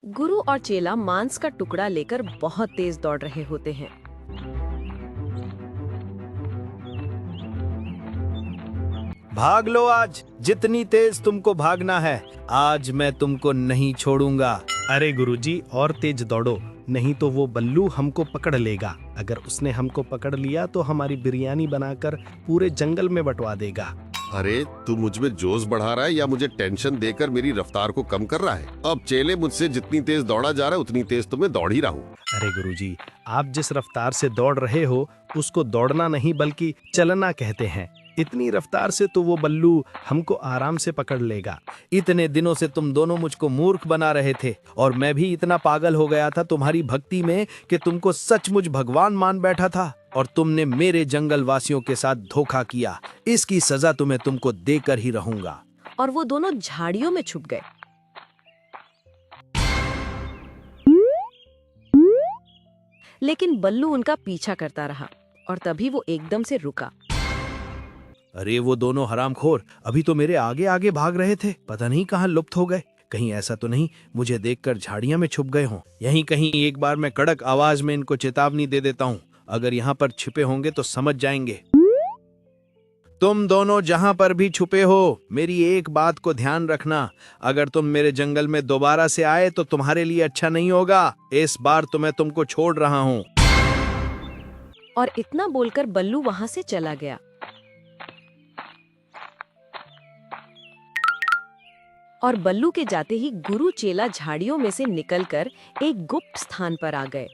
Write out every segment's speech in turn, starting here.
गुरु और चेला मांस का टुकड़ा लेकर बहुत तेज दौड़ रहे होते हैं। भाग लो आज, जितनी तेज तुमको भागना है। आज मैं तुमको नहीं छोड़ूंगा। अरे गुरुजी, और तेज दौड़ो, नहीं तो वो बल्लू हमको पकड़ लेगा। अगर उसने हमको पकड़ लिया तो हमारी बिरयानी बनाकर पूरे जंगल में बंटवा देगा। अरे तू मुझ में जोश बढ़ा रहा है या मुझे टेंशन देकर मेरी रफ्तार को कम कर रहा है? अब चेले मुझसे जितनी तेज दौड़ा जा रहा है उतनी तेज तो मैं दौड़ ही रहा हूँ। अरे गुरुजी, आप जिस रफ्तार से दौड़ रहे हो उसको दौड़ना नहीं बल्कि चलना कहते हैं। इतनी रफ्तार से तो वो बल्लू हमको आराम से पकड़ लेगा। इतने दिनों से तुम दोनों मुझको मूर्ख बना रहे थे और मैं भी इतना पागल हो गया था तुम्हारी भक्ति में कि तुमको सचमुच भगवान मान बैठा था और तुमने मेरे जंगल वासियों के साथ धोखा किया। इसकी सजा तुम्हें तुमको देकर ही रहूंगा। और वो दोनों झाड़ियों में छुप गए। लेकिन बल्लू उनका पीछा करता रहा और तभी वो एकदम से रुका। अरे वो दोनों हरामखोर अभी तो मेरे आगे आगे भाग रहे थे, पता नहीं कहाँ लुप्त हो गए। कहीं ऐसा तो नहीं मुझे देखकर झाड़ियां में छुप गए हों। यहीं कहीं एक बार मैं कड़क आवाज में इनको चेतावनी दे देता हूँ। अगर यहाँ पर छिपे होंगे तो समझ जाएंगे। तुम दोनों जहां पर भी छुपे हो, मेरी एक बात को ध्यान रखना। अगर तुम मेरे जंगल में दोबारा से आए तो तुम्हारे लिए अच्छा नहीं होगा। इस बार तो मैं तुमको छोड़ रहा हूँ। और इतना बोलकर बल्लू वहां से चला गया। और बल्लू के जाते ही गुरु चेला झाड़ियों में से निकलकर एक गुप्त स्थान पर आ गए।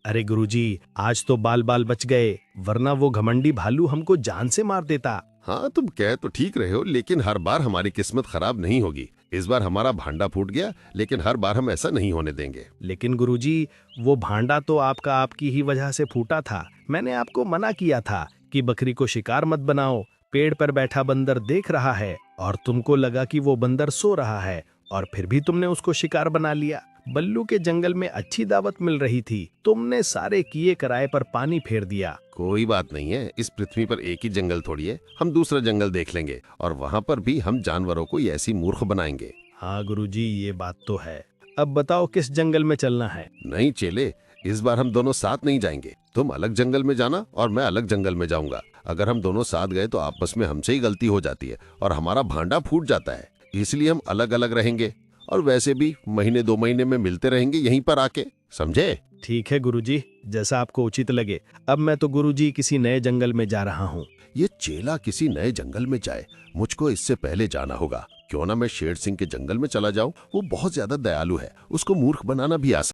अरे गुरुजी, आज तो बाल बाल बच गए, वरना वो घमंडी भालू हमको जान से मार देता। हाँ, तुम कह तो ठीक रहे हो, लेकिन हर बार हमारी किस्मत खराब नहीं होगी। इस बार हमारा भांडा फूट गया, लेकिन हर बार हम ऐसा नहीं होने देंगे। लेकिन गुरुजी, वो भांडा तो आपकी ही वजह से फूटा था। मैंने आपको मना किया था कि बकरी को शिकार मत बनाओ। पेड़ पर बैठा बंदर देख रहा है और तुमको लगा कि वो बंदर सो रहा है, और फिर भी तुमने उसको शिकार बना लिया। बल्लू के जंगल में अच्छी दावत मिल रही थी, तुमने सारे किए कराए पर पानी फेर दिया। कोई बात नहीं है, इस पृथ्वी पर एक ही जंगल थोड़ी है। हम दूसरा जंगल देख लेंगे और वहाँ पर भी हम जानवरों को ऐसी मूर्ख बनाएंगे। हाँ गुरुजी, ये बात तो है। अब बताओ किस जंगल में चलना है? नहीं चेले, इस बार हम दोनों साथ नहीं जाएंगे। तुम अलग जंगल में जाना और मैं अलग जंगल में जाऊंगा। अगर हम दोनों साथ गए तो आपस में हमसे ही गलती हो जाती है और हमारा भांडा फूट जाता है। इसलिए हम अलग अलग रहेंगे और वैसे भी महीने 2 महीने में मिलते रहेंगे यहीं पर आके, समझे? ठीक है गुरुजी, जैसा आपको उचित लगे। अब मैं तो गुरुजी किसी नए जंगल में जा रहा हूँ। ये चेला किसी नए जंगल में जाए, मुझको इससे पहले जाना होगा। क्यों ना मैं शेर सिंह के जंगल में चला जाऊं? वो बहुत ज्यादा दयालु है, उसको मूर्ख बनाना भी आसान